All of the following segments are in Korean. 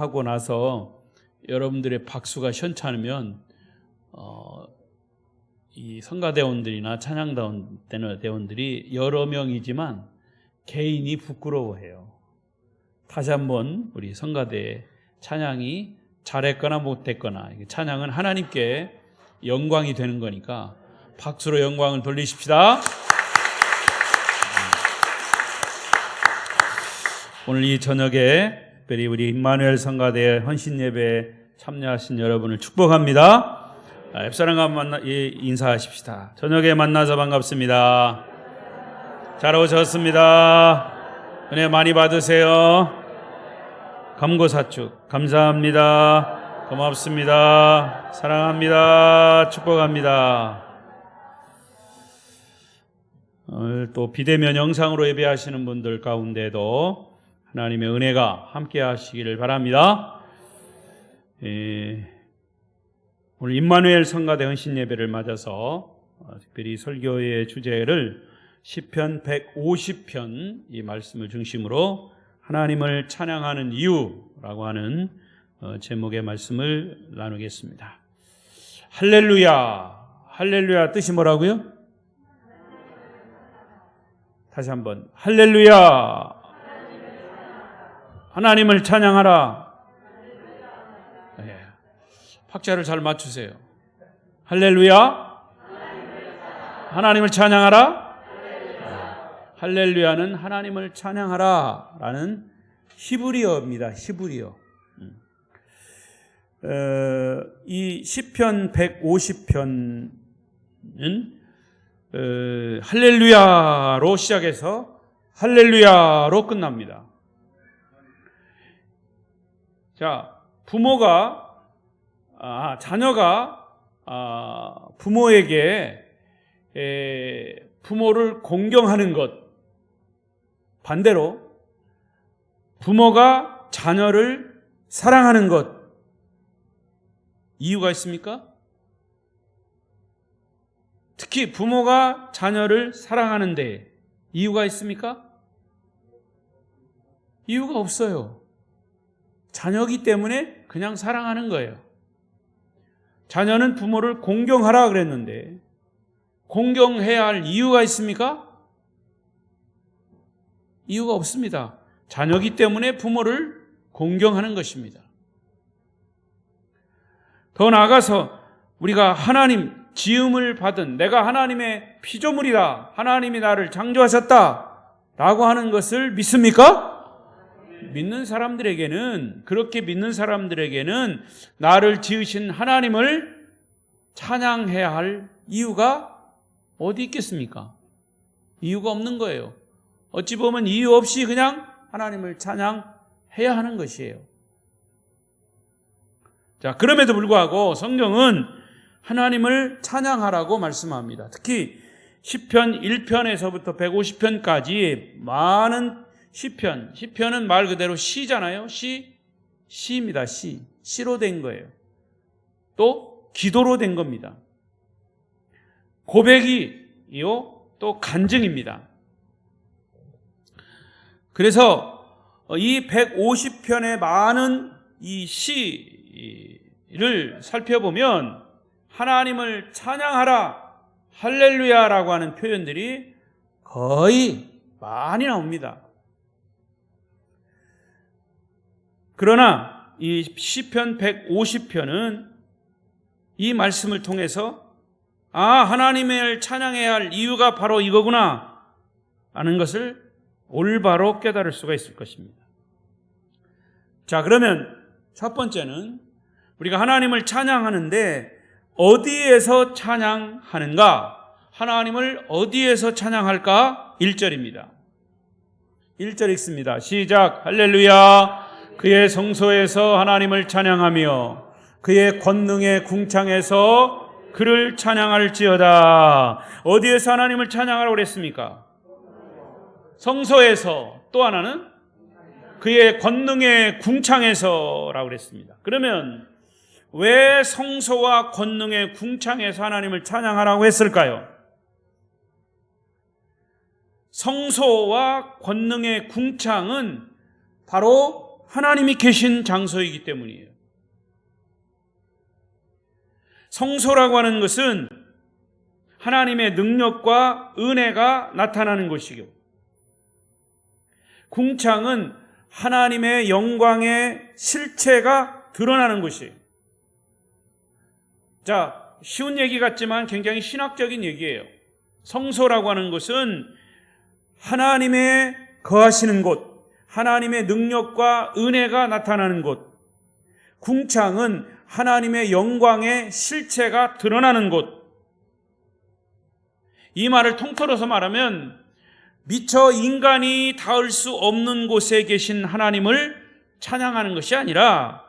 하고 나서 여러분들의 박수가 시원찮으면 이 성가대원들이나 찬양대원들이 여러 명이지만 개인이 부끄러워해요. 다시 한번 우리 성가대 찬양이 잘했거나 못했거나 찬양은 하나님께 영광이 되는 거니까 박수로 영광을 돌리십시다. 오늘 이 저녁에 특별히 우리 임마누엘 성가대 헌신 예배에 참여하신 여러분을 축복합니다. 옆사람과 인사하십시다. 저녁에 만나서 반갑습니다. 잘 오셨습니다. 은혜 많이 받으세요. 감고사축 감사합니다. 고맙습니다. 사랑합니다. 축복합니다. 오늘 또 비대면 영상으로 예배하시는 분들 가운데도 하나님의 은혜가 함께 하시기를 바랍니다. 오늘 임마누엘 성가대 헌신 예배를 맞아서 특별히 설교의 주제를 시편 150편 이 말씀을 중심으로 하나님을 찬양하는 이유라고 하는 제목의 말씀을 나누겠습니다. 할렐루야. 할렐루야 뜻이 뭐라고요? 다시 한번. 할렐루야. 하나님을 찬양하라. 네. 박자를 잘 맞추세요. 할렐루야. 하나님을 찬양하라. 할렐루야는 하나님을 찬양하라 라는 히브리어입니다. 히브리어. 이 시편 150편은 할렐루야로 시작해서 할렐루야로 끝납니다. 자, 자녀가 부모에게 부모를 공경하는 것, 반대로 부모가 자녀를 사랑하는 것, 이유가 있습니까? 특히 부모가 자녀를 사랑하는데 이유가 있습니까? 이유가 없어요. 자녀이기 때문에 그냥 사랑하는 거예요. 자녀는 부모를 공경하라 그랬는데 공경해야 할 이유가 있습니까? 이유가 없습니다. 자녀이기 때문에 부모를 공경하는 것입니다. 더 나아가서 우리가 하나님 지음을 받은 내가 하나님의 피조물이다. 하나님이 나를 창조하셨다. 라고 하는 것을 믿습니까? 믿는 사람들에게는, 그렇게 믿는 사람들에게는 나를 지으신 하나님을 찬양해야 할 이유가 어디 있겠습니까? 이유가 없는 거예요. 어찌 보면 이유 없이 그냥 하나님을 찬양해야 하는 것이에요. 자, 그럼에도 불구하고 성경은 하나님을 찬양하라고 말씀합니다. 특히 시편 1편에서부터 150편까지 많은 시편은 말 그대로 시잖아요. 시입니다. 시로 된 거예요. 또 기도로 된 겁니다. 고백이요, 또 간증입니다. 그래서 이 150편의 많은 이 시를 살펴보면 하나님을 찬양하라, 할렐루야라고 하는 표현들이 거의 많이 나옵니다. 그러나 이 시편 150편은 이 말씀을 통해서 하나님을 찬양해야 할 이유가 바로 이거구나 하는 것을 올바로 깨달을 수가 있을 것입니다. 자, 그러면 첫 번째는 우리가 하나님을 찬양하는데 어디에서 찬양하는가? 하나님을 어디에서 찬양할까? 1절입니다. 1절 읽습니다. 시작. 할렐루야. 그의 성소에서 하나님을 찬양하며 그의 권능의 궁창에서 그를 찬양할지어다. 어디에서 하나님을 찬양하라고 그랬습니까? 성소에서. 또 하나는 그의 권능의 궁창에서라고 그랬습니다. 그러면 왜 성소와 권능의 궁창에서 하나님을 찬양하라고 했을까요? 성소와 권능의 궁창은 바로 하나님이 계신 장소이기 때문이에요. 성소라고 하는 것은 하나님의 능력과 은혜가 나타나는 곳이고, 궁창은 하나님의 영광의 실체가 드러나는 곳이에요. 자, 쉬운 얘기 같지만 굉장히 신학적인 얘기예요. 성소라고 하는 것은 하나님의 거하시는 곳, 하나님의 능력과 은혜가 나타나는 곳, 궁창은 하나님의 영광의 실체가 드러나는 곳. 이 말을 통틀어서 말하면 미처 인간이 닿을 수 없는 곳에 계신 하나님을 찬양하는 것이 아니라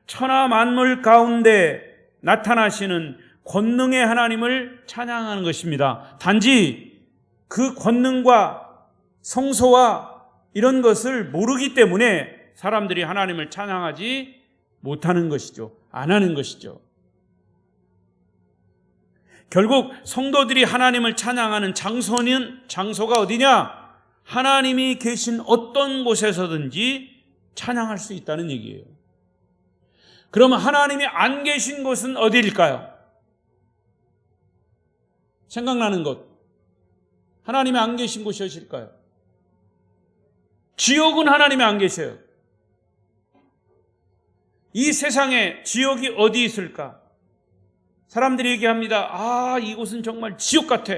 천하 만물 가운데 나타나시는 권능의 하나님을 찬양하는 것입니다. 단지 그 권능과 성소와 이런 것을 모르기 때문에 사람들이 하나님을 찬양하지 못하는 것이죠. 안 하는 것이죠. 결국 성도들이 하나님을 찬양하는 장소가 어디냐? 하나님이 계신 어떤 곳에서든지 찬양할 수 있다는 얘기예요. 그러면 하나님이 안 계신 곳은 어디일까요? 생각나는 것. 하나님이 안 계신 곳이 어디일까요? 지옥은 하나님이 안 계셔요. 이 세상에 지옥이 어디 있을까? 사람들이 얘기합니다. 아, 이곳은 정말 지옥 같아.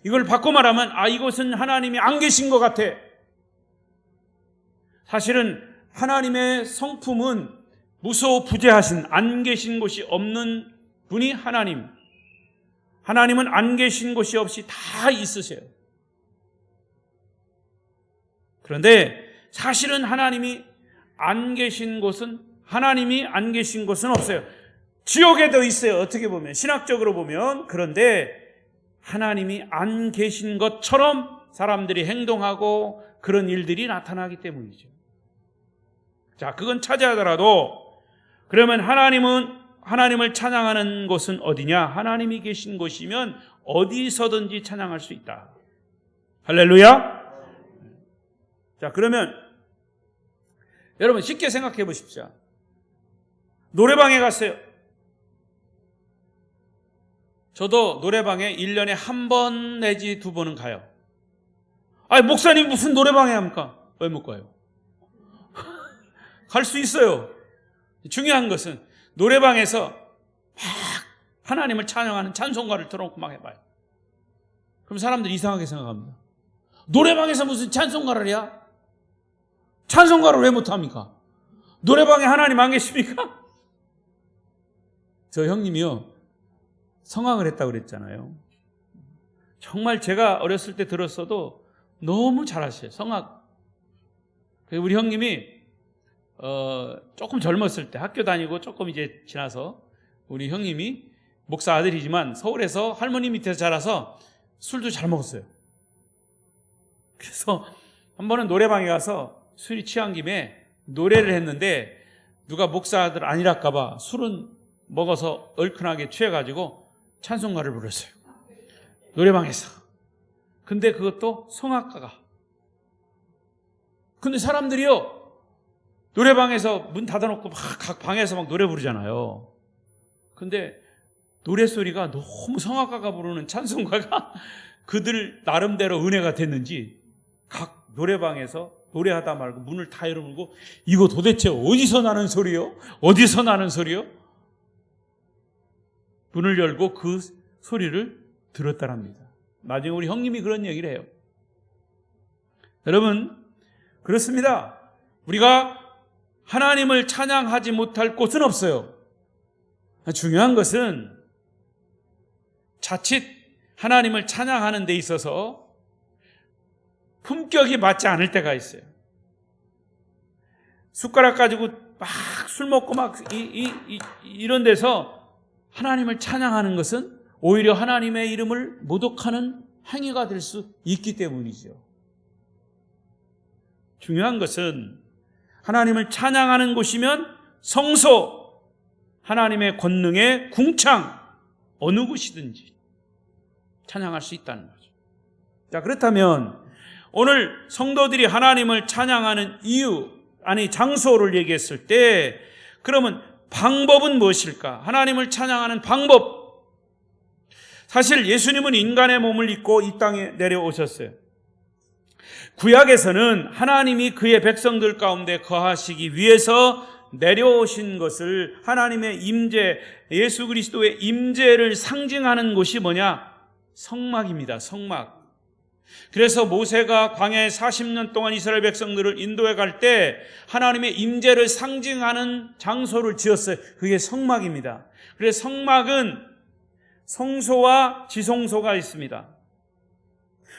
이걸 바꿔 말하면 이곳은 하나님이 안 계신 것 같아. 사실은 하나님의 성품은 무소부재하신, 안 계신 곳이 없는 분이 하나님. 하나님은 안 계신 곳이 없이 다 있으세요. 그런데 사실은 하나님이 안 계신 곳은 없어요. 지옥에도 있어요. 어떻게 보면, 신학적으로 보면. 그런데 하나님이 안 계신 것처럼 사람들이 행동하고 그런 일들이 나타나기 때문이죠. 자, 그건 차지하더라도, 그러면 하나님을 찬양하는 곳은 어디냐? 하나님이 계신 곳이면 어디서든지 찬양할 수 있다. 할렐루야. 자, 그러면 여러분 쉽게 생각해 보십시오. 노래방에 갔어요. 저도 노래방에 1년에 한 번 내지 두 번은 가요. 목사님 무슨 노래방에 합니까? 왜 못 가요? 갈 수 있어요. 중요한 것은 노래방에서 막 하나님을 찬양하는 찬송가를 틀어놓고 막 해봐요. 그럼 사람들이 이상하게 생각합니다. 노래방에서 무슨 찬송가를 해야? 찬송가를 왜 못합니까? 노래방에 하나님 안 계십니까? 저 형님이요, 성악을 했다고 그랬잖아요. 정말 제가 어렸을 때 들었어도 너무 잘하셔요. 성악. 우리 형님이 조금 젊었을 때, 학교 다니고 조금 이제 지나서 우리 형님이 목사 아들이지만 서울에서 할머니 밑에서 자라서 술도 잘 먹었어요. 그래서 한 번은 노래방에 가서 술이 취한 김에 노래를 했는데 누가 목사 아들 아니랄까 봐 술은 먹어서 얼큰하게 취해가지고 찬송가를 불렀어요. 노래방에서. 근데 그것도 성악가가. 근데 사람들이요, 노래방에서 문 닫아놓고 막 각 방에서 막 노래 부르잖아요. 근데 노래소리가 너무 성악가가 부르는 찬송가가 그들 나름대로 은혜가 됐는지 각 노래방에서 노래하다 말고 문을 다 열어놓고 이거 도대체 어디서 나는 소리요? 어디서 나는 소리요? 문을 열고 그 소리를 들었다랍니다. 나중에 우리 형님이 그런 얘기를 해요. 여러분, 그렇습니다. 우리가 하나님을 찬양하지 못할 곳은 없어요. 중요한 것은 자칫 하나님을 찬양하는 데 있어서 품격이 맞지 않을 때가 있어요. 숟가락 가지고 막 술 먹고 막 이런 데서 하나님을 찬양하는 것은 오히려 하나님의 이름을 모독하는 행위가 될 수 있기 때문이죠. 중요한 것은 하나님을 찬양하는 곳이면 성소, 하나님의 권능의 궁창, 어느 곳이든지 찬양할 수 있다는 거죠. 자, 그렇다면 오늘 성도들이 하나님을 찬양하는 이유, 장소를 얘기했을 때 그러면 방법은 무엇일까? 하나님을 찬양하는 방법. 사실 예수님은 인간의 몸을 입고 이 땅에 내려오셨어요. 구약에서는 하나님이 그의 백성들 가운데 거하시기 위해서 내려오신 것을 하나님의 임재, 예수 그리스도의 임재를 상징하는 곳이 뭐냐? 성막입니다. 성막. 그래서 모세가 광야에 40년 동안 이스라엘 백성들을 인도해 갈 때 하나님의 임재를 상징하는 장소를 지었어요. 그게 성막입니다. 그래서 성막은 성소와 지성소가 있습니다.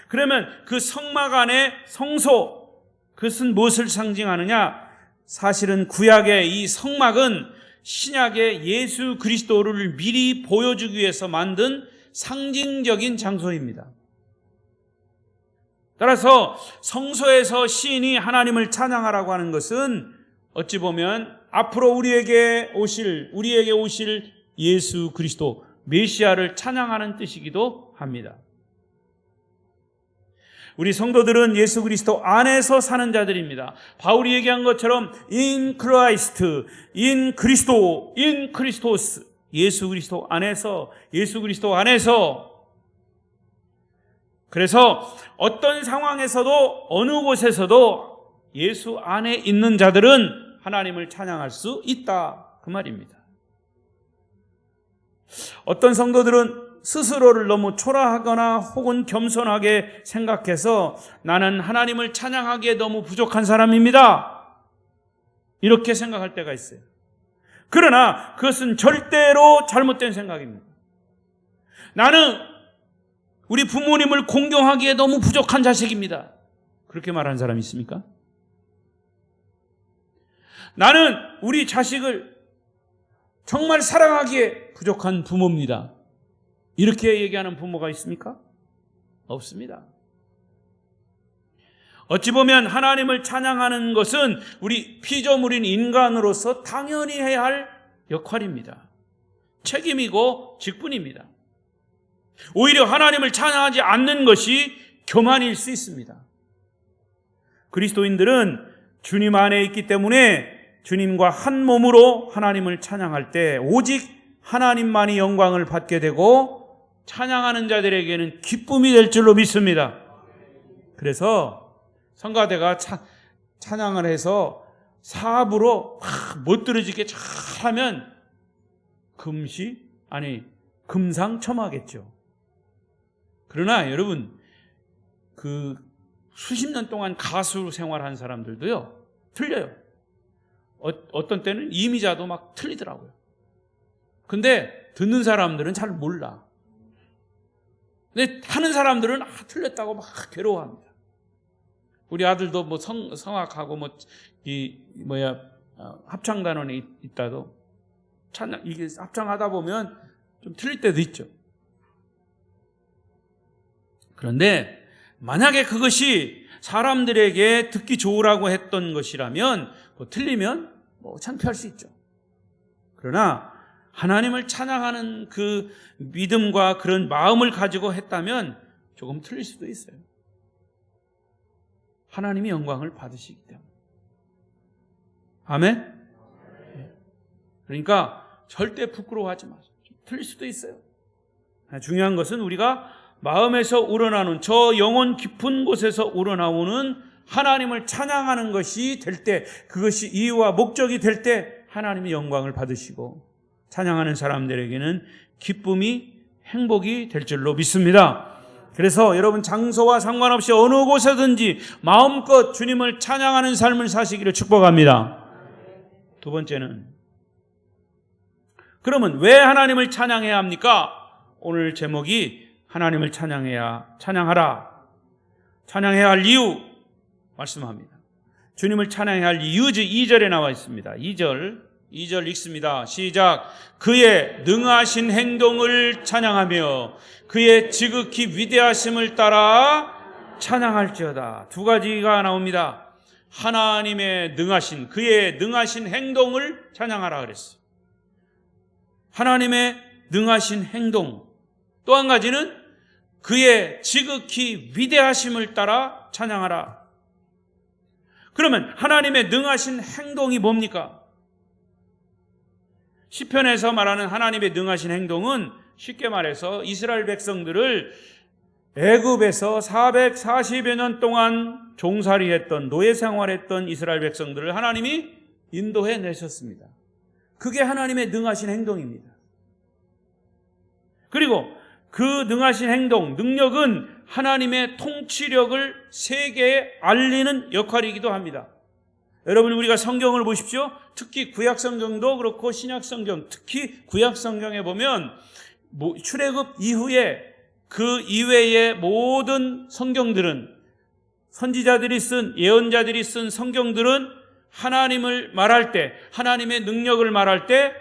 그러면 그 성막 안에 성소, 그것은 무엇을 상징하느냐? 사실은 구약의 이 성막은 신약의 예수 그리스도를 미리 보여주기 위해서 만든 상징적인 장소입니다. 따라서 성소에서 시인이 하나님을 찬양하라고 하는 것은 어찌 보면 앞으로 우리에게 오실 예수 그리스도 메시아를 찬양하는 뜻이기도 합니다. 우리 성도들은 예수 그리스도 안에서 사는 자들입니다. 바울이 얘기한 것처럼 in Christ, in 그리스도, in 크리스토스, 예수 그리스도 안에서, 예수 그리스도 안에서. 그래서 어떤 상황에서도 어느 곳에서도 예수 안에 있는 자들은 하나님을 찬양할 수 있다, 그 말입니다. 어떤 성도들은 스스로를 너무 초라하거나 혹은 겸손하게 생각해서 나는 하나님을 찬양하기에 너무 부족한 사람입니다, 이렇게 생각할 때가 있어요. 그러나 그것은 절대로 잘못된 생각입니다. 나는 우리 부모님을 공경하기에 너무 부족한 자식입니다, 그렇게 말하는 사람이 있습니까? 나는 우리 자식을 정말 사랑하기에 부족한 부모입니다, 이렇게 얘기하는 부모가 있습니까? 없습니다. 어찌 보면 하나님을 찬양하는 것은 우리 피조물인 인간으로서 당연히 해야 할 역할입니다. 책임이고 직분입니다. 오히려 하나님을 찬양하지 않는 것이 교만일 수 있습니다. 그리스도인들은 주님 안에 있기 때문에 주님과 한 몸으로 하나님을 찬양할 때 오직 하나님만이 영광을 받게 되고 찬양하는 자들에게는 기쁨이 될 줄로 믿습니다. 그래서 성가대가 찬양을 해서 사부로 멋들어지게 잘하면 금상첨화겠죠. 그러나 여러분, 그 수십 년 동안 가수 생활한 사람들도요, 틀려요. 어떤 때는 이미자도 막 틀리더라고요. 근데 듣는 사람들은 잘 몰라. 근데 하는 사람들은 틀렸다고 막 괴로워합니다. 우리 아들도 뭐 성악하고 합창단원에 있다도 이게 합창하다 보면 좀 틀릴 때도 있죠. 그런데 만약에 그것이 사람들에게 듣기 좋으라고 했던 것이라면 틀리면 창피할 수 있죠. 그러나 하나님을 찬양하는 그 믿음과 그런 마음을 가지고 했다면 조금 틀릴 수도 있어요. 하나님이 영광을 받으시기 때문에. 아멘? 그러니까 절대 부끄러워하지 마세요. 틀릴 수도 있어요. 중요한 것은 우리가 마음에서 우러나오는, 저 영혼 깊은 곳에서 우러나오는 하나님을 찬양하는 것이 될 때, 그것이 이유와 목적이 될 때 하나님이 영광을 받으시고 찬양하는 사람들에게는 기쁨이, 행복이 될 줄로 믿습니다. 그래서 여러분, 장소와 상관없이 어느 곳에든지 마음껏 주님을 찬양하는 삶을 사시기를 축복합니다. 두 번째는, 그러면 왜 하나님을 찬양해야 합니까? 오늘 제목이 하나님을 찬양하라, 찬양해야 할 이유 말씀합니다. 주님을 찬양해야 할 이유지 2절에 나와 있습니다. 2절 읽습니다. 시작. 그의 능하신 행동을 찬양하며 그의 지극히 위대하심을 따라 찬양할지어다. 두 가지가 나옵니다. 하나님의 능하신, 그의 능하신 행동을 찬양하라 그랬어요. 하나님의 능하신 행동. 또 한 가지는 그의 지극히 위대하심을 따라 찬양하라. 그러면 하나님의 능하신 행동이 뭡니까? 시편에서 말하는 하나님의 능하신 행동은 쉽게 말해서 이스라엘 백성들을 애굽에서 440여 년 동안 종살이했던, 노예 생활했던 이스라엘 백성들을 하나님이 인도해 내셨습니다. 그게 하나님의 능하신 행동입니다. 그리고 그 능하신 행동, 능력은 하나님의 통치력을 세계에 알리는 역할이기도 합니다. 여러분, 우리가 성경을 보십시오. 특히 구약성경도 그렇고 신약성경, 특히 구약성경에 보면 출애굽 이후에 그 이외의 모든 성경들은, 선지자들이 쓴, 예언자들이 쓴 성경들은 하나님을 말할 때, 하나님의 능력을 말할 때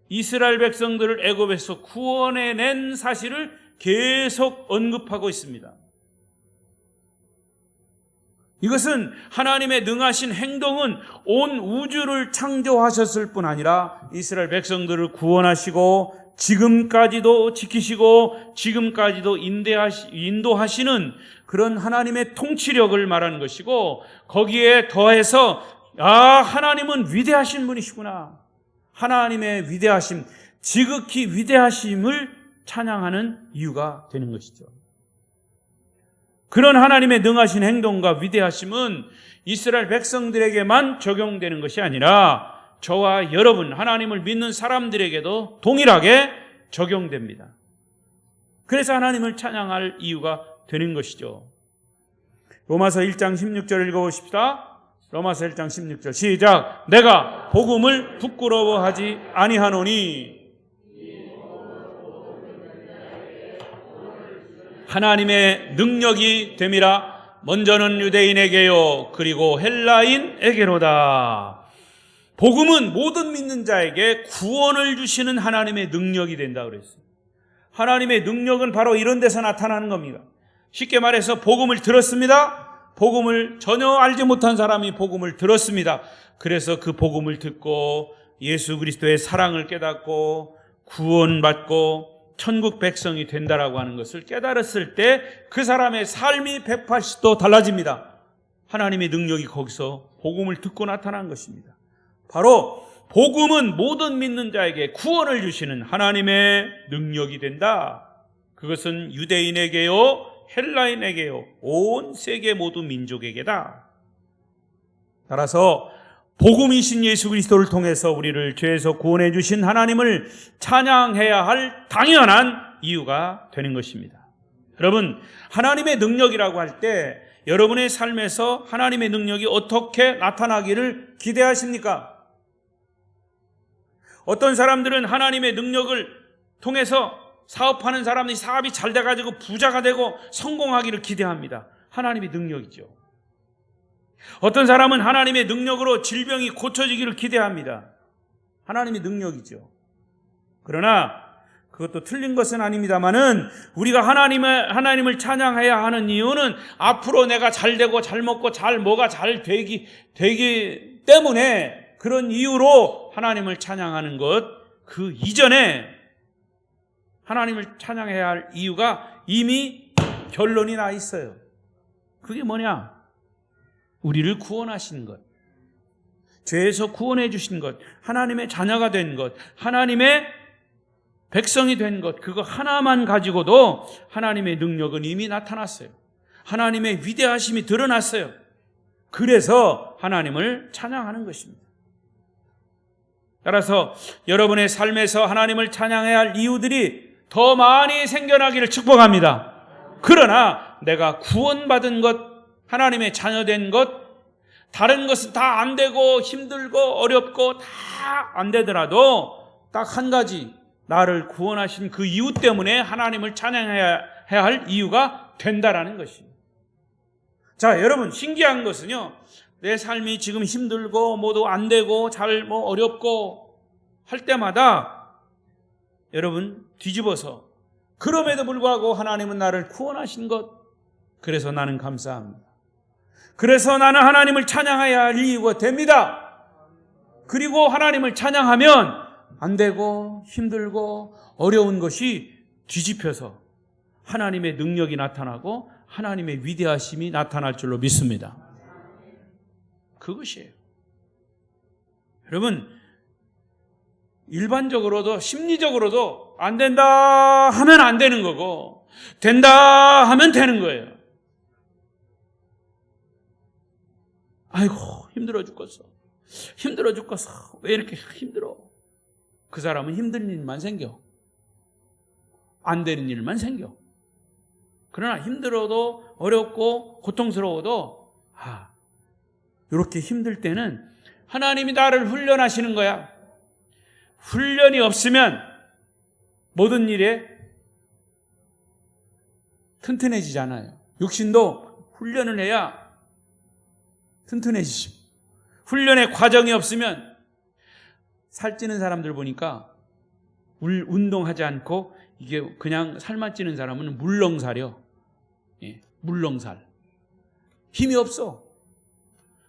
이스라엘 백성들을 애굽에서 구원해낸 사실을 계속 언급하고 있습니다. 이것은 하나님의 능하신 행동은 온 우주를 창조하셨을 뿐 아니라 이스라엘 백성들을 구원하시고 지금까지도 지키시고 지금까지도 인도하시는 그런 하나님의 통치력을 말하는 것이고, 거기에 더해서 하나님은 위대하신 분이시구나, 하나님의 위대하심, 지극히 위대하심을 찬양하는 이유가 되는 것이죠. 그런 하나님의 능하신 행동과 위대하심은 이스라엘 백성들에게만 적용되는 것이 아니라 저와 여러분, 하나님을 믿는 사람들에게도 동일하게 적용됩니다. 그래서 하나님을 찬양할 이유가 되는 것이죠. 로마서 1장 16절 읽어보십시다. 로마서 1장 16절 시작. 내가 복음을 부끄러워하지 아니하노니 하나님의 능력이 됨이라. 먼저는 유대인에게요 그리고 헬라인에게로다. 복음은 모든 믿는 자에게 구원을 주시는 하나님의 능력이 된다고 그랬어요. 하나님의 능력은 바로 이런 데서 나타나는 겁니다. 쉽게 말해서 복음을 들었습니다. 복음을 전혀 알지 못한 사람이 복음을 들었습니다. 그래서 그 복음을 듣고 예수 그리스도의 사랑을 깨닫고 구원받고 천국 백성이 된다라고 하는 것을 깨달았을 때 그 사람의 삶이 180도 달라집니다. 하나님의 능력이 거기서 복음을 듣고 나타난 것입니다. 바로 복음은 모든 믿는 자에게 구원을 주시는 하나님의 능력이 된다. 그것은 유대인에게요 헬라인에게요 온 세계 모두 민족에게다. 따라서 복음이신 예수 그리스도를 통해서 우리를 죄에서 구원해 주신 하나님을 찬양해야 할 당연한 이유가 되는 것입니다. 여러분, 하나님의 능력이라고 할 때 여러분의 삶에서 하나님의 능력이 어떻게 나타나기를 기대하십니까? 어떤 사람들은 하나님의 능력을 통해서 사업하는 사람이 사업이 잘 돼가지고 부자가 되고 성공하기를 기대합니다. 하나님의 능력이죠. 어떤 사람은 하나님의 능력으로 질병이 고쳐지기를 기대합니다. 하나님의 능력이죠. 그러나 그것도 틀린 것은 아닙니다만은 우리가 하나님을 찬양해야 하는 이유는 앞으로 내가 잘 되고 잘 먹고 뭐가 잘 되기 때문에 그런 이유로 하나님을 찬양하는 것, 그 이전에 하나님을 찬양해야 할 이유가 이미 결론이 나 있어요. 그게 뭐냐? 우리를 구원하신 것, 죄에서 구원해 주신 것, 하나님의 자녀가 된 것, 하나님의 백성이 된 것, 그거 하나만 가지고도 하나님의 능력은 이미 나타났어요. 하나님의 위대하심이 드러났어요. 그래서 하나님을 찬양하는 것입니다. 따라서 여러분의 삶에서 하나님을 찬양해야 할 이유들이 더 많이 생겨나기를 축복합니다. 그러나 내가 구원받은 것, 하나님의 자녀된 것, 다른 것은 다 안 되고 힘들고 어렵고 다 안 되더라도 딱 한 가지, 나를 구원하신 그 이유 때문에 하나님을 찬양해야 할 이유가 된다라는 것입니다. 자, 여러분, 신기한 것은요, 내 삶이 지금 힘들고 뭐도 안 되고 잘 어렵고 할 때마다 여러분 뒤집어서 그럼에도 불구하고 하나님은 나를 구원하신 것, 그래서 나는 감사합니다. 그래서 나는 하나님을 찬양해야 할 이유가 됩니다. 그리고 하나님을 찬양하면 안 되고 힘들고 어려운 것이 뒤집혀서 하나님의 능력이 나타나고 하나님의 위대하심이 나타날 줄로 믿습니다. 그것이에요. 여러분, 일반적으로도 심리적으로도 안 된다 하면 안 되는 거고 된다 하면 되는 거예요. 아이고 힘들어 죽겠어. 힘들어 죽겠어. 왜 이렇게 힘들어? 그 사람은 힘든 일만 생겨. 안 되는 일만 생겨. 그러나 힘들어도 어렵고 고통스러워도 이렇게 힘들 때는 하나님이 나를 훈련하시는 거야. 훈련이 없으면 모든 일에 튼튼해지잖아요. 육신도 훈련을 해야 튼튼해지죠. 훈련의 과정이 없으면 살찌는 사람들 보니까 운동하지 않고 이게 그냥 살만 찌는 사람은 물렁살이요. 물렁살. 힘이 없어.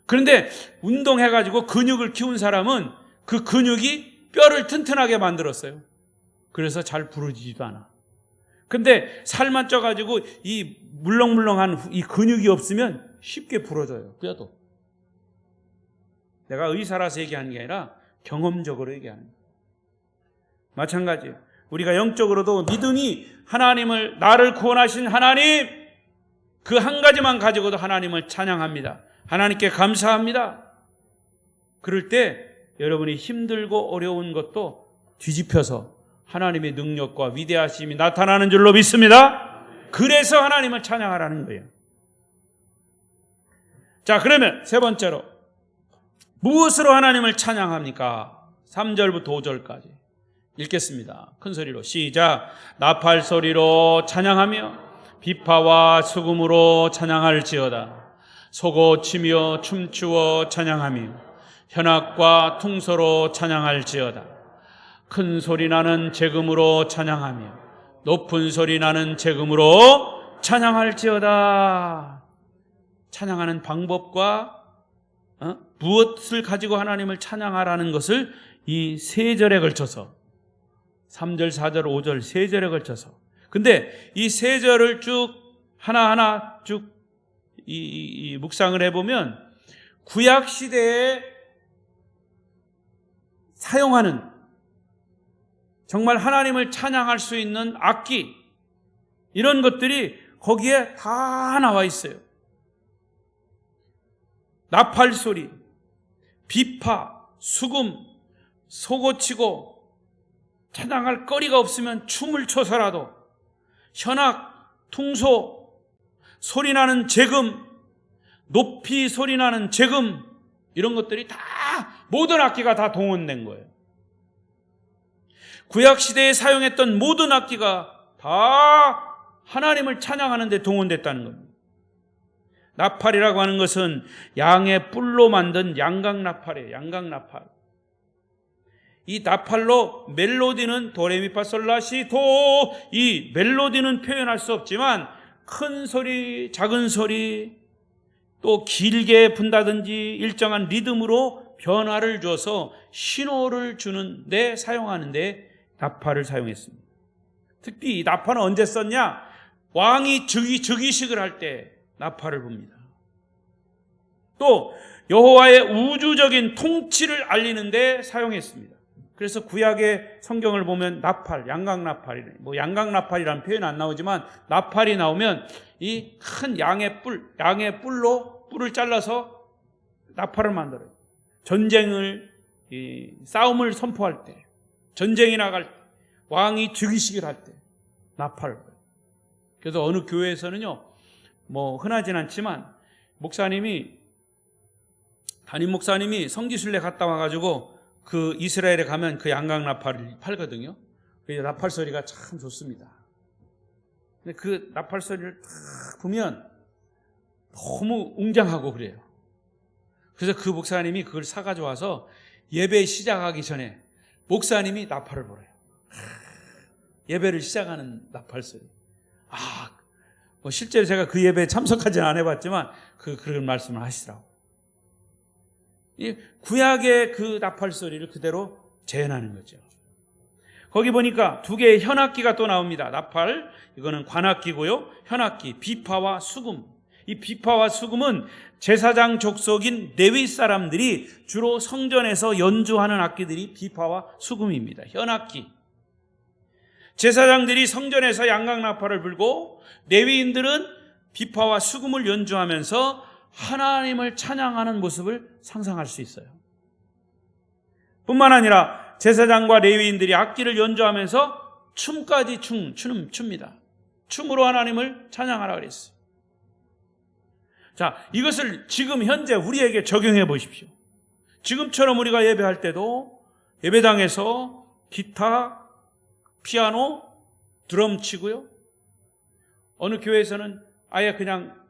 그런데 운동해가지고 근육을 키운 사람은 그 근육이 뼈를 튼튼하게 만들었어요. 그래서 잘 부러지지도 않아. 근데 살만 쪄가지고 이 물렁물렁한 이 근육이 없으면 쉽게 부러져요. 뼈도. 내가 의사라서 얘기하는 게 아니라 경험적으로 얘기하는 거예요. 마찬가지예요. 우리가 영적으로도 믿음이 하나님을, 나를 구원하신 하나님, 그 한 가지만 가지고도 하나님을 찬양합니다. 하나님께 감사합니다. 그럴 때 여러분이 힘들고 어려운 것도 뒤집혀서 하나님의 능력과 위대하심이 나타나는 줄로 믿습니다. 그래서 하나님을 찬양하라는 거예요. 자, 그러면 세 번째로 무엇으로 하나님을 찬양합니까? 3절부터 5절까지 읽겠습니다. 큰 소리로 시작. 나팔 소리로 찬양하며 비파와 수금으로 찬양할지어다. 소고 치며 춤추어 찬양하며 현악과 퉁소로 찬양할지어다. 큰 소리 나는 제금으로 찬양하며 높은 소리 나는 제금으로 찬양할지어다. 찬양하는 방법과 무엇을 가지고 하나님을 찬양하라는 것을 이 세 절에 걸쳐서 3절, 4절, 5절 세 절에 걸쳐서, 근데 이 세 절을 쭉 하나하나 쭉 이 묵상을 해보면 구약 시대에 사용하는 정말 하나님을 찬양할 수 있는 악기, 이런 것들이 거기에 다 나와 있어요. 나팔 소리, 비파, 수금, 소고치고 찬양할 거리가 없으면 춤을 춰서라도 현악, 퉁소, 소리나는 제금, 높이 소리나는 제금, 이런 것들이 다 모든 악기가 다 동원된 거예요. 구약시대에 사용했던 모든 악기가 다 하나님을 찬양하는 데 동원됐다는 겁니다. 나팔이라고 하는 것은 양의 뿔로 만든 양각나팔이에요. 양각나팔. 이 나팔로 멜로디는 도레미파솔라시도, 이 멜로디는 표현할 수 없지만 큰 소리, 작은 소리, 또 길게 분다든지 일정한 리듬으로 변화를 줘서 신호를 주는 데 사용하는 데 나팔을 사용했습니다. 특히 이 나팔은 언제 썼냐? 왕이 즉위식을 할 때 나팔을 붑니다. 또 여호와의 우주적인 통치를 알리는 데 사용했습니다. 그래서 구약의 성경을 보면 나팔, 양각나팔이래. 양각나팔이라는 표현은 안 나오지만 나팔이 나오면 이 큰 양의 뿔로 뿔을 잘라서 나팔을 만들어요. 전쟁을, 싸움을 선포할 때, 전쟁이 나갈 때, 왕이 즉위식을 할 때 나팔을. 그래서 어느 교회에서는요, 흔하진 않지만 담임 목사님이 성지순례 갔다 와가지고 그 이스라엘에 가면 그 양각나팔을 팔거든요. 그 나팔 소리가 참 좋습니다. 근데 그 나팔 소리를 딱 보면 너무 웅장하고 그래요. 그래서 그 목사님이 그걸 사가지고 와서 예배 시작하기 전에 목사님이 나팔을 불어요. 예배를 시작하는 나팔 소리. 실제로 제가 그 예배에 참석하지는 안 해봤지만 그런 말씀을 하시더라고요. 이 구약의 그 나팔 소리를 그대로 재현하는 거죠. 거기 보니까 두 개의 현악기가 또 나옵니다. 나팔, 이거는 관악기고요. 현악기, 비파와 수금. 이 비파와 수금은 제사장 족속인 레위 사람들이 주로 성전에서 연주하는 악기들이 비파와 수금입니다. 현악기. 제사장들이 성전에서 양각나팔을 불고 레위인들은 비파와 수금을 연주하면서 하나님을 찬양하는 모습을 상상할 수 있어요. 뿐만 아니라 제사장과 레위인들이 악기를 연주하면서 춤까지 춥니다. 춤으로 하나님을 찬양하라 그랬어요. 자, 이것을 지금 현재 우리에게 적용해 보십시오. 지금처럼 우리가 예배할 때도 예배당에서 기타, 피아노, 드럼 치고요. 어느 교회에서는 아예 그냥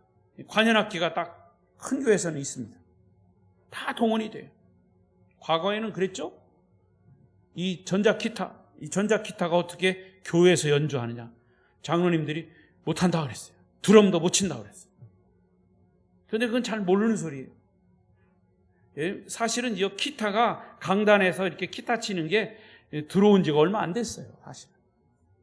관현악기가 딱 큰 교회에서는 있습니다. 다 동원이 돼요. 과거에는 그랬죠? 이 전자기타가 어떻게 교회에서 연주하느냐. 장로님들이 못한다고 그랬어요. 드럼도 못 친다고 그랬어요. 그런데 그건 잘 모르는 소리예요. 사실은 이 기타가 강단에서 이렇게 기타 치는 게 들어온 지가 얼마 안 됐어요. 사실.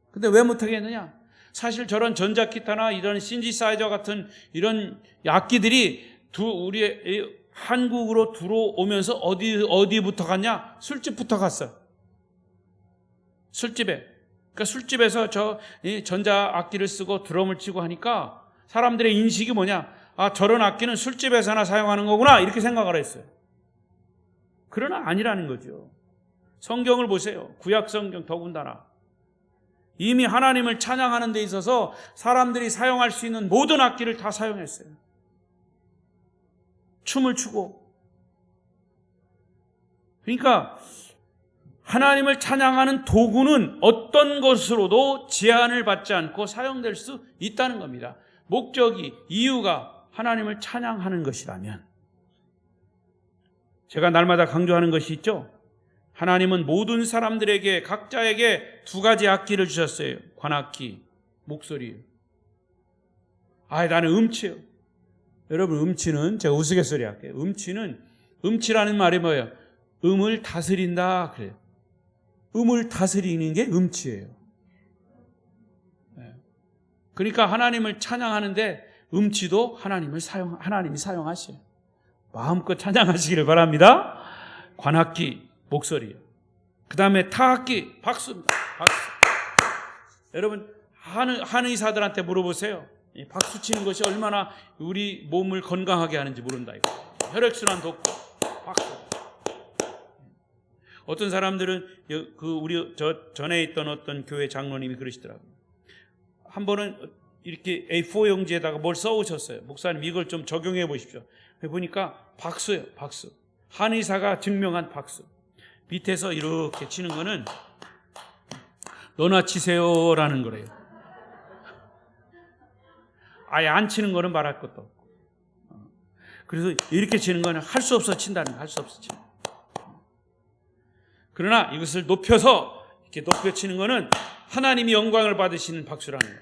근데 왜 못하게 했느냐? 사실 저런 전자기타나 이런 신지사이저 같은 이런 악기들이 우리 한국으로 들어오면서 어디부터 갔냐? 술집부터 갔어요. 술집에. 그러니까 술집에서 전자 악기를 쓰고 드럼을 치고 하니까 사람들의 인식이 뭐냐? 아, 저런 악기는 술집에서나 사용하는 거구나. 이렇게 생각을 했어요. 그러나 아니라는 거죠. 성경을 보세요. 구약 성경 더군다나. 이미 하나님을 찬양하는 데 있어서 사람들이 사용할 수 있는 모든 악기를 다 사용했어요. 춤을 추고. 그러니까 하나님을 찬양하는 도구는 어떤 것으로도 제한을 받지 않고 사용될 수 있다는 겁니다. 목적이, 이유가 하나님을 찬양하는 것이라면. 제가 날마다 강조하는 것이 있죠. 하나님은 모든 사람들에게 각자에게 두 가지 악기를 주셨어요. 관악기, 목소리. 나는 음치요. 여러분, 음치는 제가 우스갯소리 할게요. 음치라는 말이 뭐예요? 음을 다스린다 그래요. 음을 다스리는 게 음치예요. 그러니까 하나님을 찬양하는데 음치도 하나님이 사용하셔요. 마음껏 찬양하시기를 바랍니다. 관악기, 목소리. 그 다음에 타악기, 박수입니다. 박수. 여러분, 한의사들한테 물어보세요. 이 박수 치는 것이 얼마나 우리 몸을 건강하게 하는지 모른다 이거. 혈액순환 돋고 박수. 어떤 사람들은 우리 전에 있던 어떤 교회 장로님이 그러시더라고요. 한 번은 이렇게 A4 용지에다가 뭘 써오셨어요. 목사님 이걸 좀 적용해 보십시오. 보니까 박수예요. 박수. 한의사가 증명한 박수. 밑에서 이렇게 치는 거는 너나 치세요라는 거래요. 아예 안 치는 거는 말할 것도 없고. 그래서 이렇게 치는 거는 할 수 없어 친다는 거. 할 수 없어 치는 거. 그러나 이것을 높여서 이렇게 높여 치는 거는 하나님이 영광을 받으시는 박수라는 거예요.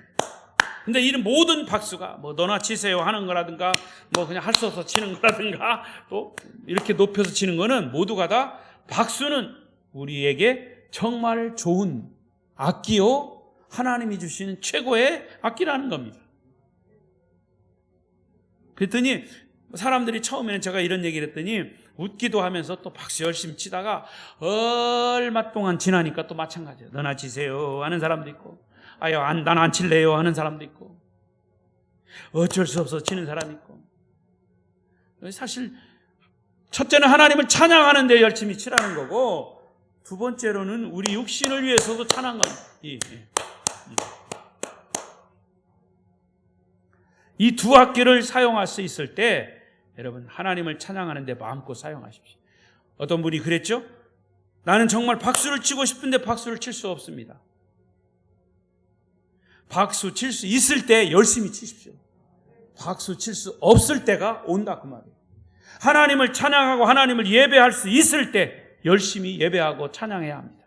근데 이런 모든 박수가 뭐 너나 치세요 하는 거라든가 뭐 그냥 할 수 없어 치는 거라든가 또 이렇게 높여서 치는 거는 모두가 다 박수는 우리에게 정말 좋은 악기요 하나님이 주시는 최고의 악기라는 겁니다. 그랬더니 사람들이 처음에는 제가 이런 얘기를 했더니 웃기도 하면서 또 박수 열심히 치다가 얼마 동안 지나니까 또 마찬가지예요. 너나 치세요 하는 사람도 있고 난 안 칠래요 하는 사람도 있고 어쩔 수 없어 치는 사람이 있고. 사실 첫째는 하나님을 찬양하는 데 열심히 치라는 거고 두 번째로는 우리 육신을 위해서도 찬양하는 이 두 악기를 사용할 수 있을 때 여러분 하나님을 찬양하는 데 마음껏 사용하십시오. 어떤 분이 그랬죠? 나는 정말 박수를 치고 싶은데 박수를 칠 수 없습니다. 박수 칠 수 있을 때 열심히 치십시오. 박수 칠 수 없을 때가 온다 그 말이에요. 하나님을 찬양하고 하나님을 예배할 수 있을 때 열심히 예배하고 찬양해야 합니다.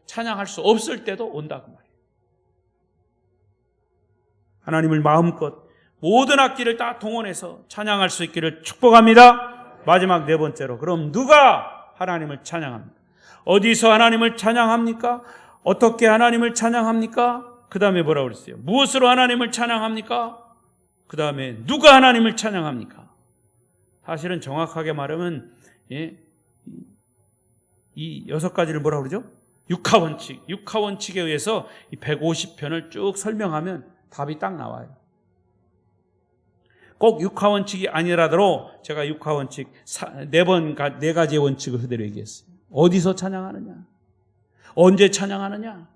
찬양할 수 없을 때도 온다 그 말이에요. 하나님을 마음껏 모든 악기를 다 동원해서 찬양할 수 있기를 축복합니다. 마지막 네 번째로, 그럼 누가 하나님을 찬양합니까? 어디서 하나님을 찬양합니까? 어떻게 하나님을 찬양합니까? 그 다음에 뭐라고 그랬어요? 무엇으로 하나님을 찬양합니까? 그 다음에 누가 하나님을 찬양합니까? 사실은 정확하게 말하면 이 6가지를 뭐라고 그러죠? 육하원칙에 의해서 이 150편을 쭉 설명하면 답이 딱 나와요. 꼭 육하원칙이 아니라도 제가 육하원칙 4가지의 원칙을 그대로 얘기했어요. 어디서 찬양하느냐? 언제 찬양하느냐?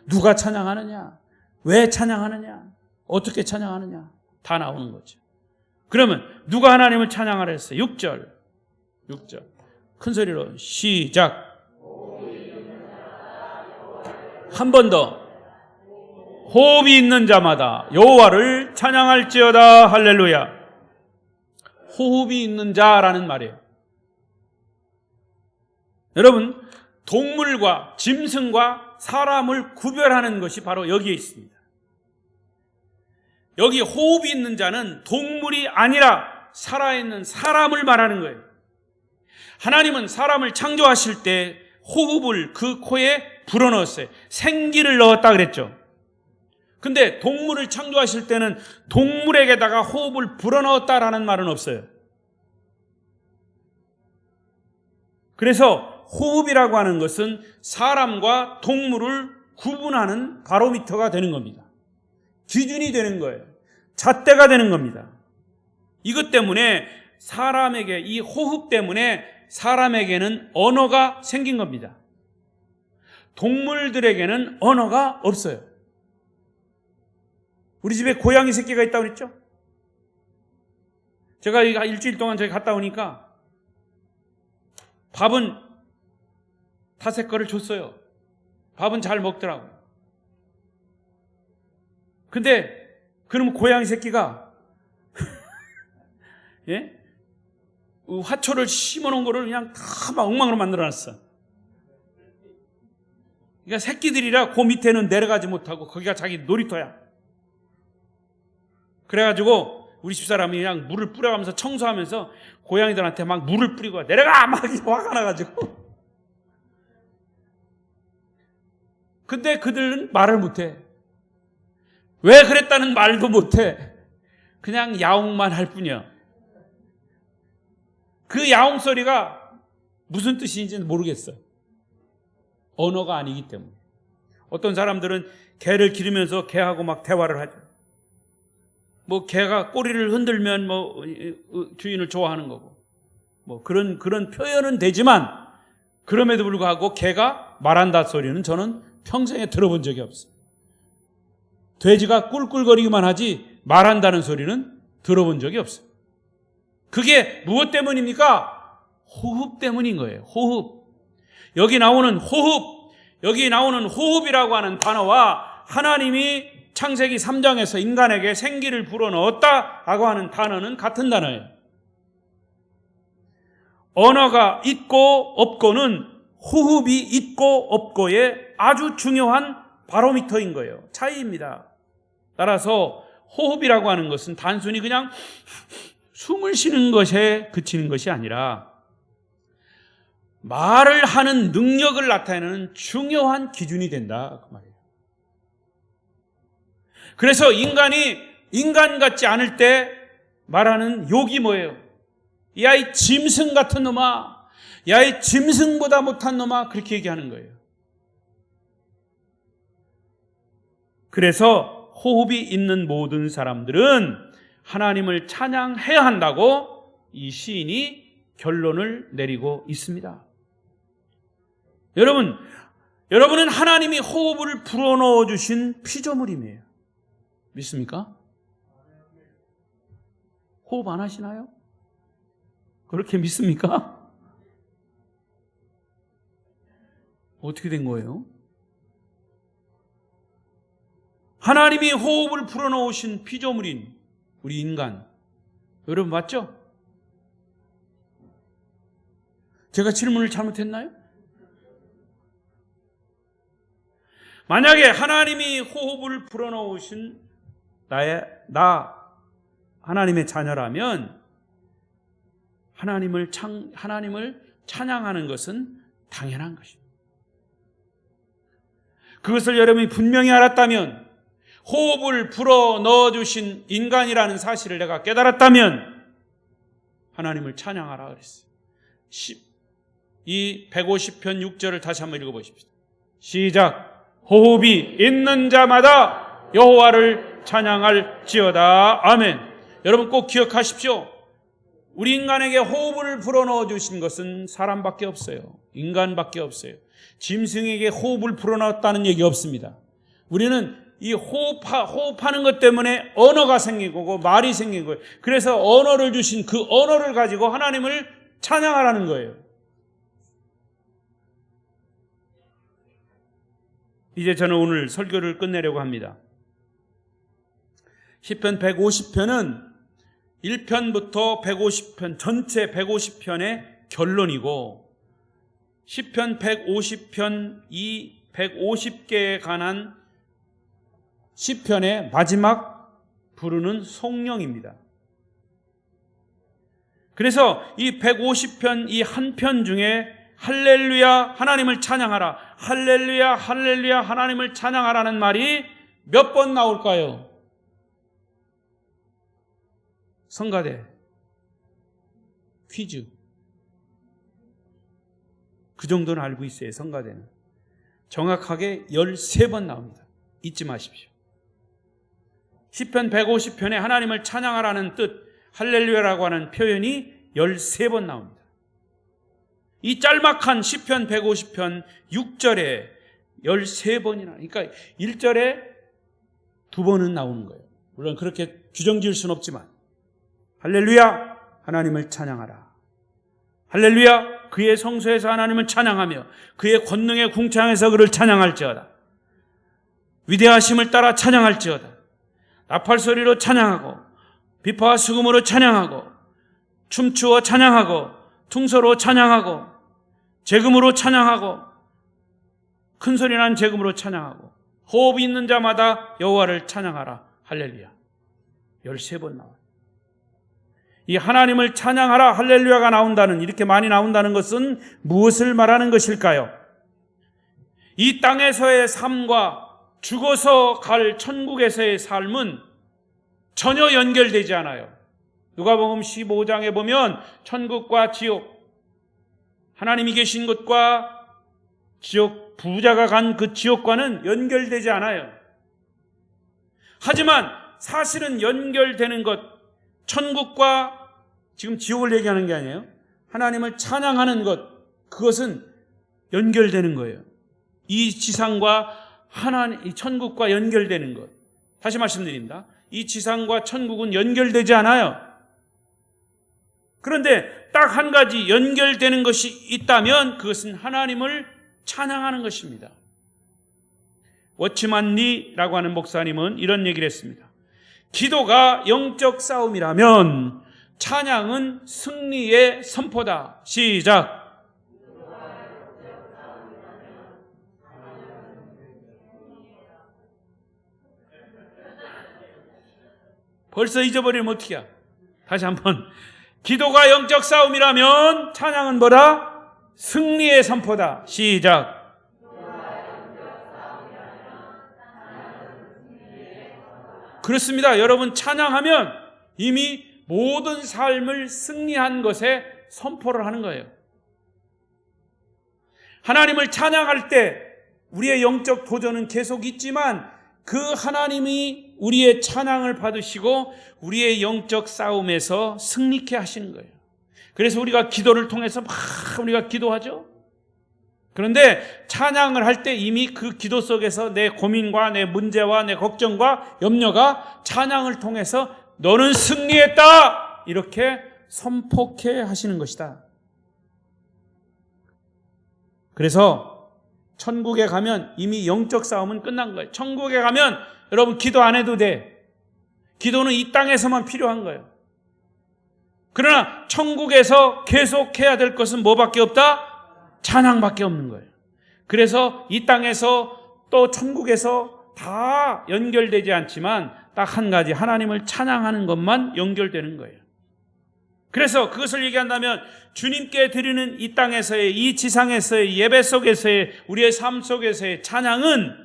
누가 찬양하느냐? 왜 찬양하느냐? 어떻게 찬양하느냐? 다 나오는 거죠. 그러면 누가 하나님을 찬양하라 했어요? 6절 큰 소리로 시작. 한 번 더. 호흡이 있는 자마다 여호와를 찬양할지어다. 할렐루야. 호흡이 있는 자라는 말이에요. 여러분, 동물과 짐승과 사람을 구별하는 것이 바로 여기에 있습니다. 여기 호흡이 있는 자는 동물이 아니라 살아있는 사람을 말하는 거예요. 하나님은 사람을 창조하실 때 호흡을 그 코에 불어넣었어요. 생기를 넣었다 그랬죠. 근데 동물을 창조하실 때는 동물에게다가 호흡을 불어넣었다라는 말은 없어요. 그래서 호흡이라고 하는 것은 사람과 동물을 구분하는 바로미터가 되는 겁니다. 기준이 되는 거예요. 잣대가 되는 겁니다. 이것 때문에 사람에게, 이 호흡 때문에 사람에게는 언어가 생긴 겁니다. 동물들에게는 언어가 없어요. 우리 집에 고양이 새끼가 있다고 그랬죠? 제가 일주일 동안 저기 갔다 오니까 밥은 5거를 줬어요. 밥은 잘 먹더라고요. 근데 그럼 고양이 새끼가 화초를 심어놓은 거를 그냥 다 막 엉망으로 만들어놨어. 그러니까 새끼들이라 그 밑에는 내려가지 못하고 거기가 자기 놀이터야. 그래가지고 우리 집사람이 그냥 물을 뿌려가면서 청소하면서 고양이들한테 막 물을 뿌리고 내려가! 막 화가 나가지고. 근데 그들은 말을 못해. 왜 그랬다는 말도 못해. 그냥 야옹만 할 뿐이야. 그 야옹 소리가 무슨 뜻인지는 모르겠어요. 언어가 아니기 때문에. 어떤 사람들은 개를 기르면서 개하고 막 대화를 하죠. 뭐 개가 꼬리를 흔들면 뭐 주인을 좋아하는 거고. 뭐 그런 표현은 되지만 그럼에도 불구하고 개가 말한다 소리는 저는 평생에 들어본 적이 없어요. 돼지가 꿀꿀거리기만 하지 말한다는 소리는 들어본 적이 없어요. 그게 무엇 때문입니까? 호흡 때문인 거예요. 호흡. 여기 나오는 호흡이라고 하는 단어와 하나님이 창세기 3장에서 인간에게 생기를 불어넣었다라고 하는 단어는 같은 단어예요. 언어가 있고 없고는 호흡이 있고 없고의 아주 중요한 바로미터인 거예요. 차이입니다. 따라서 호흡이라고 하는 것은 단순히 그냥 숨을 쉬는 것에 그치는 것이 아니라 말을 하는 능력을 나타내는 중요한 기준이 된다 그 말이에요. 그래서 인간이 인간 같지 않을 때 말하는 욕이 뭐예요? 야, 이 짐승 같은 놈아, 야, 이 짐승보다 못한 놈아, 그렇게 얘기하는 거예요. 그래서 호흡이 있는 모든 사람들은 하나님을 찬양해야 한다고 이 시인이 결론을 내리고 있습니다. 여러분은 하나님이 호흡을 불어넣어 주신 피조물임이에요. 믿습니까? 호흡 안 하시나요? 그렇게 믿습니까? 어떻게 된 거예요? 하나님이 호흡을 불어넣으신 피조물인 우리 인간, 여러분 맞죠? 제가 질문을 잘못했나요? 만약에 하나님이 호흡을 불어넣으신 하나님의 자녀라면 하나님을 찬양하는 것은 당연한 것입니다. 그것을 여러분이 분명히 알았다면, 호흡을 불어 넣어주신 인간이라는 사실을 내가 깨달았다면 하나님을 찬양하라 그랬어요. 이 150편 6절을 다시 한번 읽어보십시오. 시작. 호흡이 있는 자마다 여호와를 찬양할지어다. 아멘. 여러분 꼭 기억하십시오. 우리 인간에게 호흡을 불어넣어 주신 것은 사람밖에 없어요. 인간밖에 없어요. 짐승에게 호흡을 불어넣었다는 얘기 없습니다. 우리는 이 호흡하는 것 때문에 언어가 생긴 거고 말이 생긴 거예요. 그래서 언어를 주신 그 언어를 가지고 하나님을 찬양하라는 거예요. 이제 저는 오늘 설교를 끝내려고 합니다. 시편 150편은 1편부터 150편, 전체 150편의 결론이고, 시편 150편 이 150개에 관한 시편의 마지막 부르는 송령입니다. 그래서 이 150편 이 한 편 중에 할렐루야 하나님을 찬양하라, 할렐루야 할렐루야 하나님을 찬양하라는 말이 몇 번 나올까요? 성가대 퀴즈, 그 정도는 알고 있어요. 성가대는 정확하게 13번 나옵니다. 잊지 마십시오. 시편 150편에 하나님을 찬양하라는 뜻, 할렐루야라고 하는 표현이 13번 나옵니다. 이 짤막한 시편 150편 6절에 13번이나, 그러니까 1절에 2번은 나오는 거예요. 물론 그렇게 규정 지을 수는 없지만, 할렐루야 하나님을 찬양하라, 할렐루야 그의 성소에서 하나님을 찬양하며 그의 권능의 궁창에서 그를 찬양할지어다, 위대하심을 따라 찬양할지어다, 나팔소리로 찬양하고 비파와 수금으로 찬양하고 춤추어 찬양하고 퉁소로 찬양하고 재금으로 찬양하고 큰소리 난 재금으로 찬양하고 호흡이 있는 자마다 여호와를 찬양하라. 할렐루야. 13번 나와요. 이 하나님을 찬양하라 할렐루야가 나온다는, 이렇게 많이 나온다는 것은 무엇을 말하는 것일까요? 이 땅에서의 삶과 죽어서 갈 천국에서의 삶은 전혀 연결되지 않아요. 누가복음 15장에 보면 천국과 지옥, 하나님이 계신 곳과 지옥, 부자가 간 그 지옥과는 연결되지 않아요. 하지만 사실은 연결되는 것, 천국과 지금 지옥을 얘기하는 게 아니에요. 하나님을 찬양하는 것, 그것은 연결되는 거예요. 이 지상과 이 천국과 연결되는 것. 다시 말씀드립니다. 이 지상과 천국은 연결되지 않아요. 그런데 딱 한 가지 연결되는 것이 있다면 그것은 하나님을 찬양하는 것입니다. 워치만 리라고 하는 목사님은 이런 얘기를 했습니다. 기도가 영적 싸움이라면 찬양은 승리의 선포다. 시작. 벌써 잊어버리면 어떡해. 다시 한번. 기도가 영적 싸움이라면 찬양은 뭐다? 승리의 선포다. 시작. 그렇습니다. 여러분, 찬양하면 이미 모든 삶을 승리한 것에 선포를 하는 거예요. 하나님을 찬양할 때 우리의 영적 도전은 계속 있지만 그 하나님이 우리의 찬양을 받으시고 우리의 영적 싸움에서 승리케 하시는 거예요. 그래서 우리가 기도를 통해서 막 우리가 기도하죠. 그런데 찬양을 할 때 이미 그 기도 속에서 내 고민과 내 문제와 내 걱정과 염려가 찬양을 통해서 너는 승리했다! 이렇게 선포케 하시는 것이다. 그래서 천국에 가면 이미 영적 싸움은 끝난 거예요. 천국에 가면 여러분 기도 안 해도 돼. 기도는 이 땅에서만 필요한 거예요. 그러나 천국에서 계속 해야 될 것은 뭐밖에 없다? 찬양밖에 없는 거예요. 그래서 이 땅에서 또 천국에서 다 연결되지 않지만 딱 한 가지, 하나님을 찬양하는 것만 연결되는 거예요. 그래서 그것을 얘기한다면 주님께 드리는 이 땅에서의, 이 지상에서의 예배 속에서의, 우리의 삶 속에서의 찬양은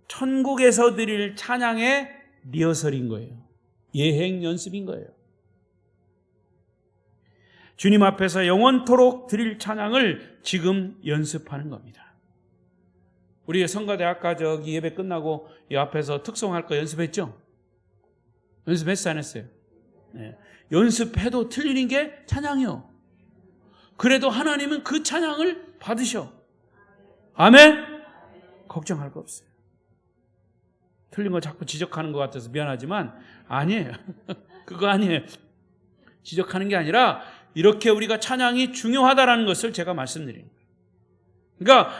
천국에서 드릴 찬양의 리허설인 거예요. 예행 연습인 거예요. 주님 앞에서 영원토록 드릴 찬양을 지금 연습하는 겁니다. 우리 성가대 아까 저기 예배 끝나고 이 앞에서 특송할 거 연습했죠? 연습했어요, 안 했어요? 네. 연습해도 틀리는 게 찬양이요. 그래도 하나님은 그 찬양을 받으셔. 아멘? 걱정할 거 없어요. 틀린 거 자꾸 지적하는 것 같아서 미안하지만 아니에요. 그거 아니에요. 지적하는 게 아니라 이렇게 우리가 찬양이 중요하다라는 것을 제가 말씀드립니다. 그러니까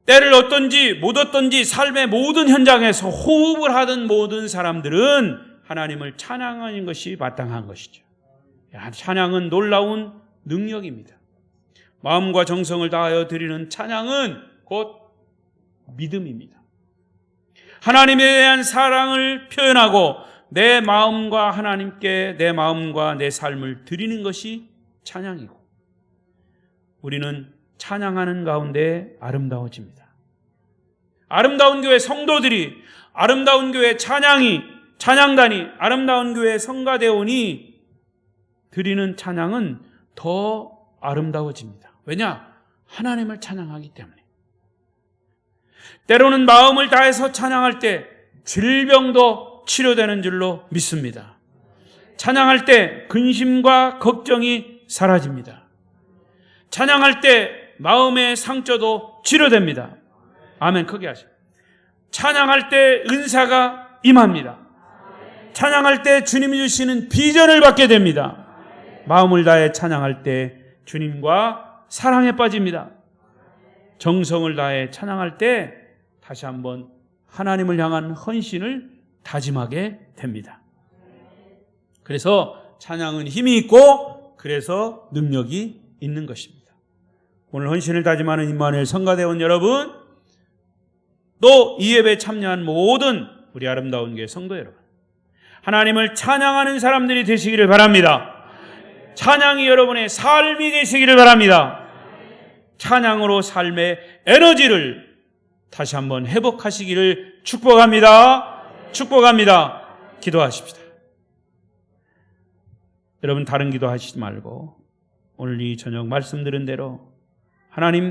때를 얻든지 못 얻든지 삶의 모든 현장에서 호흡을 하던 모든 사람들은 하나님을 찬양하는 것이 마땅한 것이죠. 찬양은 놀라운 능력입니다. 마음과 정성을 다하여 드리는 찬양은 곧 믿음입니다. 하나님에 대한 사랑을 표현하고 내 마음과 하나님께 내 마음과 내 삶을 드리는 것이 찬양이고, 우리는 찬양하는 가운데 아름다워집니다. 아름다운 교회 성도들이, 아름다운 교회 찬양단이, 아름다운 교회 성가대원이 드리는 찬양은 더 아름다워집니다. 왜냐? 하나님을 찬양하기 때문에. 때로는 마음을 다해서 찬양할 때 질병도 치료되는 줄로 믿습니다. 찬양할 때 근심과 걱정이 사라집니다. 찬양할 때 마음의 상처도 치료됩니다. 아멘. 크게 하시죠. 찬양할 때 은사가 임합니다. 찬양할 때 주님이 주시는 비전을 받게 됩니다. 마음을 다해 찬양할 때 주님과 사랑에 빠집니다. 정성을 다해 찬양할 때 다시 한번 하나님을 향한 헌신을 다짐하게 됩니다. 그래서 찬양은 힘이 있고, 그래서 능력이 있는 것입니다. 오늘 헌신을 다짐하는 임마누엘 성가대원 여러분, 또 이 예배에 참여한 모든 우리 아름다운 교회 성도 여러분, 하나님을 찬양하는 사람들이 되시기를 바랍니다. 찬양이 여러분의 삶이 되시기를 바랍니다. 찬양으로 삶의 에너지를 다시 한번 회복하시기를 축복합니다. 축복합니다. 기도하십시다. 여러분, 다른 기도하시지 말고 오늘 이 저녁 말씀드린 대로 하나님